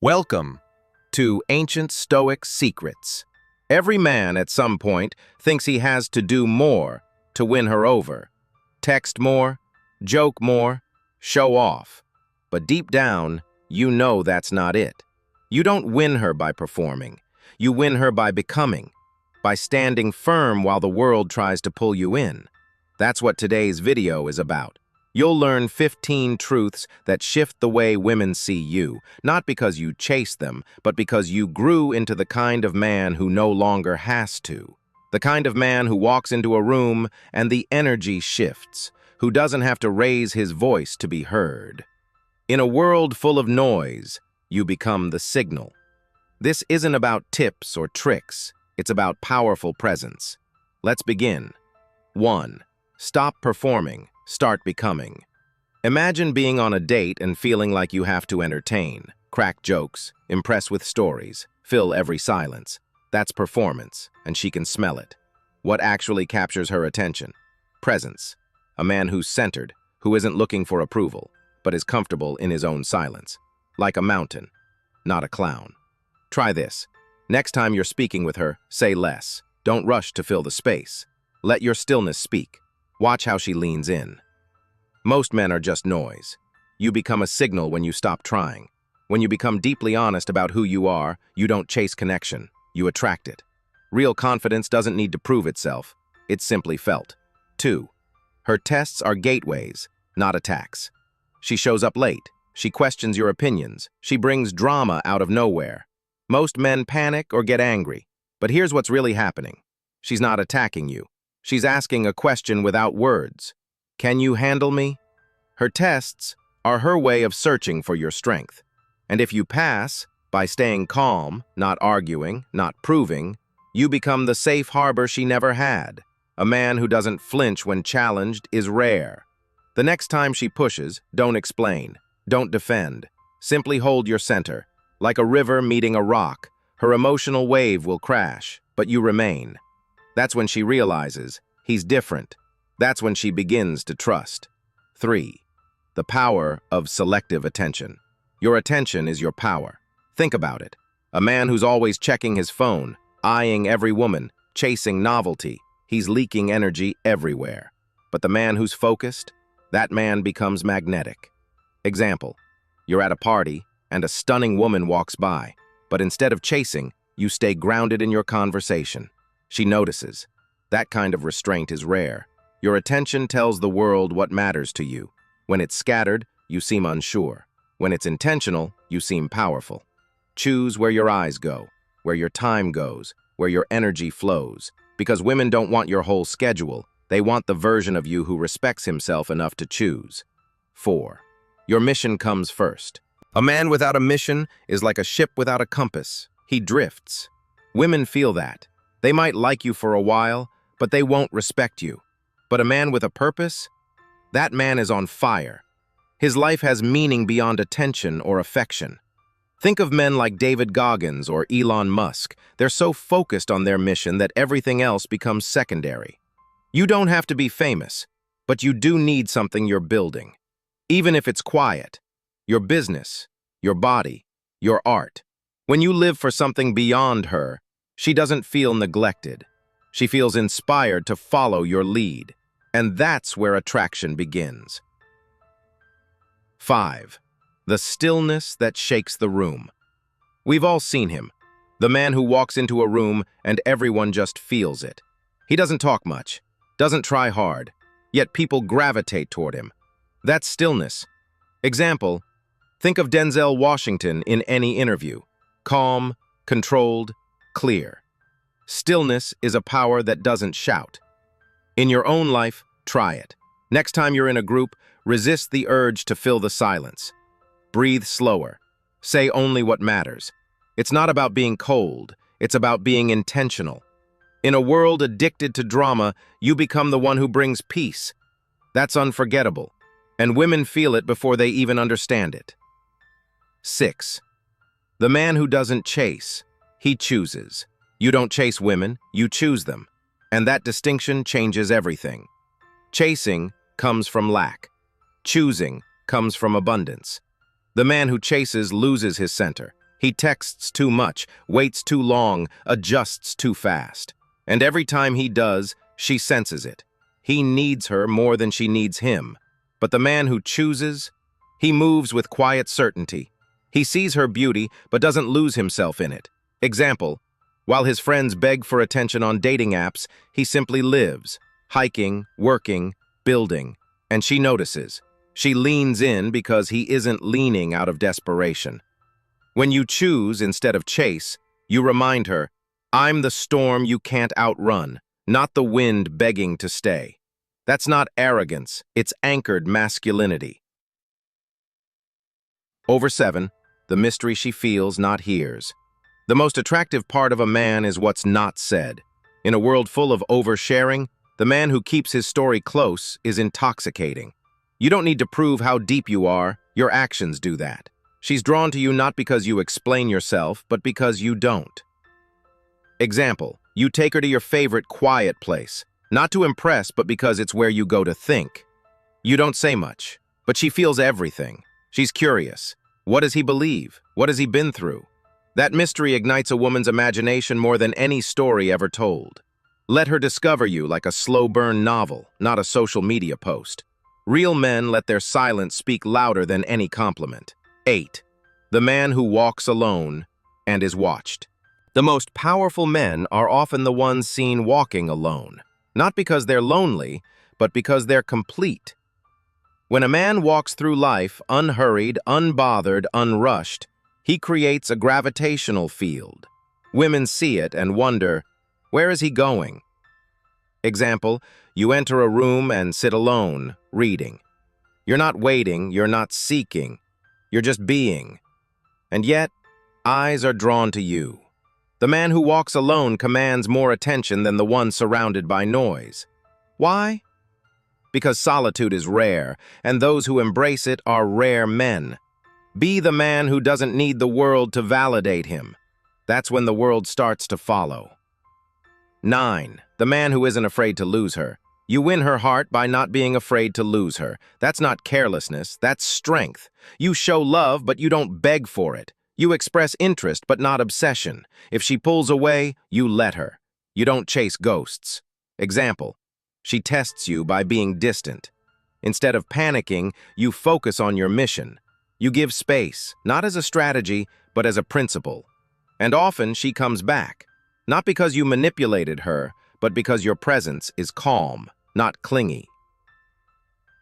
Welcome to Ancient Stoic Secrets. Every man at some point thinks he has to do more to win her over. Text more, joke more, show off. But deep down, you know that's not it. You don't win her by performing. You win her by becoming, by standing firm while the world tries to pull you in. That's what today's video is about. You'll learn 15 truths that shift the way women see you, not because you chase them, but because you grew into the kind of man who no longer has to. The kind of man who walks into a room and the energy shifts, who doesn't have to raise his voice to be heard. In a world full of noise, you become the signal. This isn't about tips or tricks, it's about powerful presence. Let's begin. 1. Stop performing. Start becoming. Imagine being on a date and feeling like you have to entertain, crack jokes, impress with stories, fill every silence. That's performance, and she can smell it. What actually captures her attention? Presence. A man who's centered, who isn't looking for approval, but is comfortable in his own silence. Like a mountain, not a clown. Try this. Next time you're speaking with her, say less. Don't rush to fill the space. Let your stillness speak. Watch how she leans in. Most men are just noise. You become a signal when you stop trying. When you become deeply honest about who you are, you don't chase connection, you attract it. Real confidence doesn't need to prove itself, it's simply felt. 2. Her tests are gateways, not attacks. She shows up late, she questions your opinions, she brings drama out of nowhere. Most men panic or get angry, but here's what's really happening. She's not attacking you. She's asking a question without words. Can you handle me? Her tests are her way of searching for your strength. And if you pass, by staying calm, not arguing, not proving, you become the safe harbor she never had. A man who doesn't flinch when challenged is rare. The next time she pushes, don't explain, don't defend. Simply hold your center. Like a river meeting a rock, her emotional wave will crash, but you remain. That's when she realizes he's different. That's when she begins to trust. 3. The power of selective attention. Your attention is your power. Think about it. A man who's always checking his phone, eyeing every woman, chasing novelty, he's leaking energy everywhere. But the man who's focused, that man becomes magnetic. Example, you're at a party and a stunning woman walks by, but instead of chasing, you stay grounded in your conversation. She notices. That kind of restraint is rare. Your attention tells the world what matters to you. When it's scattered, you seem unsure. When it's intentional, you seem powerful. Choose where your eyes go, where your time goes, where your energy flows. Because women don't want your whole schedule. They want the version of you who respects himself enough to choose. 4. Your mission comes first. A man without a mission is like a ship without a compass. He drifts. Women feel that. They might like you for a while, but they won't respect you. But a man with a purpose? That man is on fire. His life has meaning beyond attention or affection. Think of men like David Goggins or Elon Musk. They're so focused on their mission that everything else becomes secondary. You don't have to be famous, but you do need something you're building. Even if it's quiet. Your business, your body, your art. When you live for something beyond her, she doesn't feel neglected. She feels inspired to follow your lead. And that's where attraction begins. 5. The stillness that shakes the room. We've all seen him. The man who walks into a room and everyone just feels it. He doesn't talk much, doesn't try hard, yet people gravitate toward him. That's stillness. Example, think of Denzel Washington in any interview. Calm, controlled, clear. Stillness is a power that doesn't shout. In your own life, try it. Next time you're in a group, resist the urge to fill the silence. Breathe slower. Say only what matters. It's not about being cold, it's about being intentional. In a world addicted to drama, you become the one who brings peace. That's unforgettable, and women feel it before they even understand it. 6. The man who doesn't chase, he chooses. You don't chase women, you choose them. And that distinction changes everything. Chasing comes from lack. Choosing comes from abundance. The man who chases loses his center. He texts too much, waits too long, adjusts too fast. And every time he does, she senses it. He needs her more than she needs him. But the man who chooses, he moves with quiet certainty. He sees her beauty, but doesn't lose himself in it. Example, while his friends beg for attention on dating apps, he simply lives, hiking, working, building, and she notices. She leans in because he isn't leaning out of desperation. When you choose instead of chase, you remind her, I'm the storm you can't outrun, not the wind begging to stay. That's not arrogance, it's anchored masculinity. Over 7, the mystery she feels, not hears. The most attractive part of a man is what's not said. In a world full of oversharing, the man who keeps his story close is intoxicating. You don't need to prove how deep you are, your actions do that. She's drawn to you not because you explain yourself, but because you don't. Example, you take her to your favorite quiet place, not to impress, but because it's where you go to think. You don't say much, but she feels everything. She's curious. What does he believe? What has he been through? That mystery ignites a woman's imagination more than any story ever told. Let her discover you like a slow-burn novel, not a social media post. Real men let their silence speak louder than any compliment. 8. The man who walks alone and is watched. The most powerful men are often the ones seen walking alone, not because they're lonely, but because they're complete. When a man walks through life unhurried, unbothered, unrushed, he creates a gravitational field. Women see it and wonder, where is he going? Example, you enter a room and sit alone, reading. You're not waiting, you're not seeking, you're just being. And yet, eyes are drawn to you. The man who walks alone commands more attention than the one surrounded by noise. Why? Because solitude is rare, and those who embrace it are rare men. Be the man who doesn't need the world to validate him. That's when the world starts to follow. 9. The man who isn't afraid to lose her. You win her heart by not being afraid to lose her. That's not carelessness, that's strength. You show love, but you don't beg for it. You express interest, but not obsession. If she pulls away, you let her. You don't chase ghosts. Example, she tests you by being distant. Instead of panicking, you focus on your mission. You give space, not as a strategy, but as a principle. And often she comes back, not because you manipulated her, but because your presence is calm, not clingy.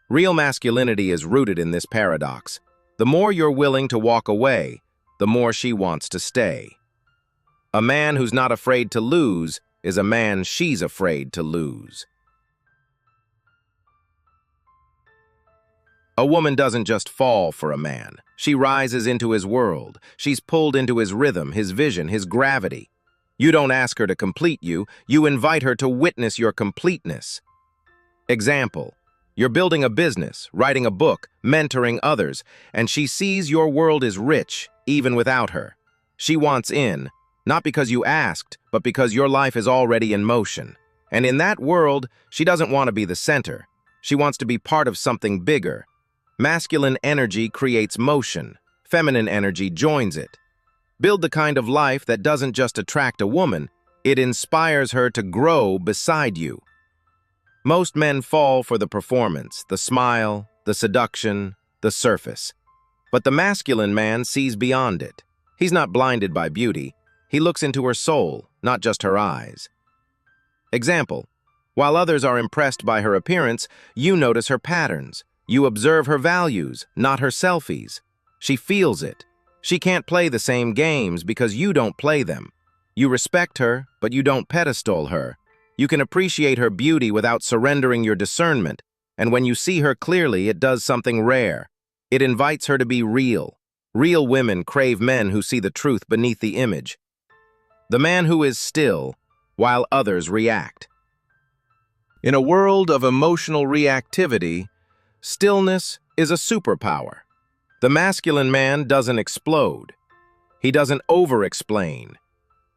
Real masculinity is rooted in this paradox. The more you're willing to walk away, the more she wants to stay. A man who's not afraid to lose is a man she's afraid to lose. A woman doesn't just fall for a man. She rises into his world. She's pulled into his rhythm, his vision, his gravity. You don't ask her to complete you, you invite her to witness your completeness. Example, you're building a business, writing a book, mentoring others, and she sees your world is rich, even without her. She wants in, not because you asked, but because your life is already in motion. And in that world, she doesn't want to be the center. She wants to be part of something bigger. Masculine energy creates motion. Feminine energy joins it. Build the kind of life that doesn't just attract a woman, it inspires her to grow beside you. Most men fall for the performance, the smile, the seduction, the surface. But the masculine man sees beyond it. He's not blinded by beauty. He looks into her soul, not just her eyes. Example, while others are impressed by her appearance, you notice her patterns. You observe her values, not her selfies. She feels it. She can't play the same games because you don't play them. You respect her, but you don't pedestal her. You can appreciate her beauty without surrendering your discernment, and when you see her clearly, it does something rare. It invites her to be real. Real women crave men who see the truth beneath the image. The man who is still, while others react. In a world of emotional reactivity, stillness is a superpower. The masculine man doesn't explode. He doesn't over-explain.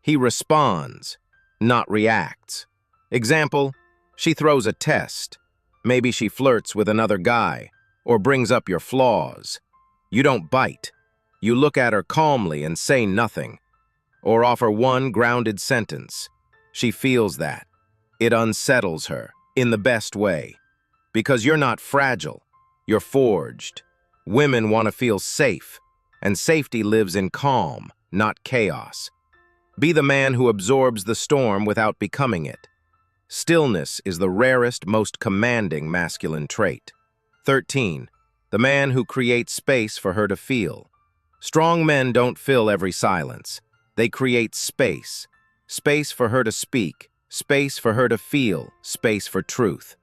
He responds, not reacts. Example, she throws a test. Maybe she flirts with another guy or brings up your flaws. You don't bite. You look at her calmly and say nothing, or offer one grounded sentence. She feels that. It unsettles her, in the best way. Because you're not fragile, you're forged. Women want to feel safe, and safety lives in calm, not chaos. Be the man who absorbs the storm without becoming it. Stillness is the rarest, most commanding masculine trait. 13. The man who creates space for her to feel. Strong men don't fill every silence. They create space. Space for her to speak, space for her to feel, space for truth.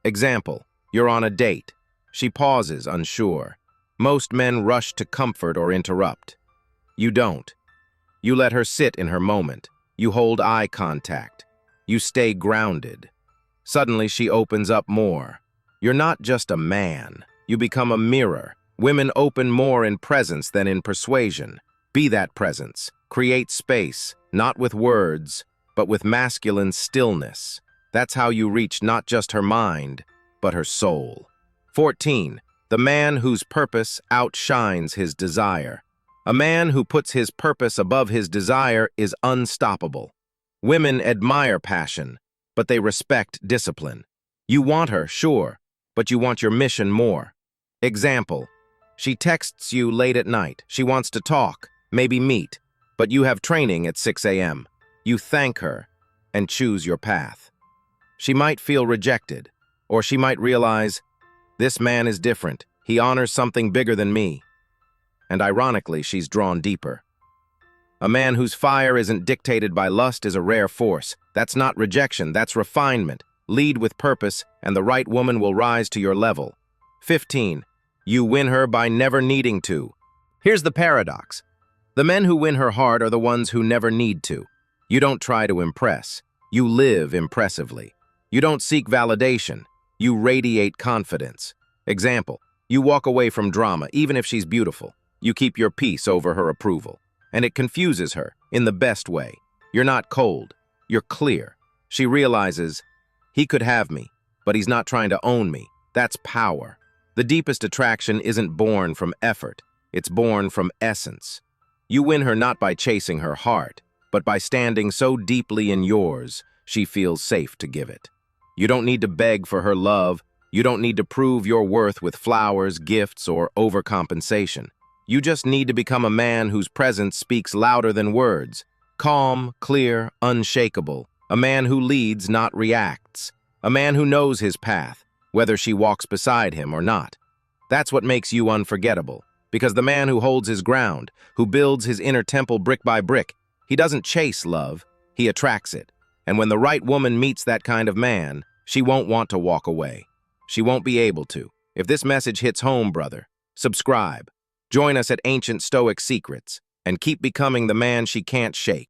Example, you're on a date. She pauses, unsure. Most men rush to comfort or interrupt. You don't. You let her sit in her moment. You hold eye contact. You stay grounded. Suddenly she opens up more. You're not just a man. You become a mirror. Women open more in presence than in persuasion. Be that presence. Create space, not with words, but with masculine stillness. That's how you reach not just her mind, but her soul. 14. The man whose purpose outshines his desire. A man who puts his purpose above his desire is unstoppable. Women admire passion, but they respect discipline. You want her, sure, but you want your mission more. Example, she texts you late at night. She wants to talk, maybe meet, but you have training at 6 a.m. You thank her and choose your path. She might feel rejected, or she might realize, this man is different. He honors something bigger than me. And ironically, she's drawn deeper. A man whose fire isn't dictated by lust is a rare force. That's not rejection, that's refinement. Lead with purpose, and the right woman will rise to your level. 15. You win her by never needing to. Here's the paradox. The men who win her heart are the ones who never need to. You don't try to impress. You live impressively. You don't seek validation. You radiate confidence. Example, you walk away from drama, even if she's beautiful. You keep your peace over her approval. And it confuses her, in the best way. You're not cold. You're clear. She realizes, he could have me, but he's not trying to own me. That's power. The deepest attraction isn't born from effort. It's born from essence. You win her not by chasing her heart, but by standing so deeply in yours, she feels safe to give it. You don't need to beg for her love. You don't need to prove your worth with flowers, gifts, or overcompensation. You just need to become a man whose presence speaks louder than words. Calm, clear, unshakable. A man who leads, not reacts. A man who knows his path, whether she walks beside him or not. That's what makes you unforgettable. Because the man who holds his ground, who builds his inner temple brick by brick, he doesn't chase love, he attracts it. And when the right woman meets that kind of man, she won't want to walk away. She won't be able to. If this message hits home, brother, subscribe. Join us at Ancient Stoic Secrets, and keep becoming the man she can't shake.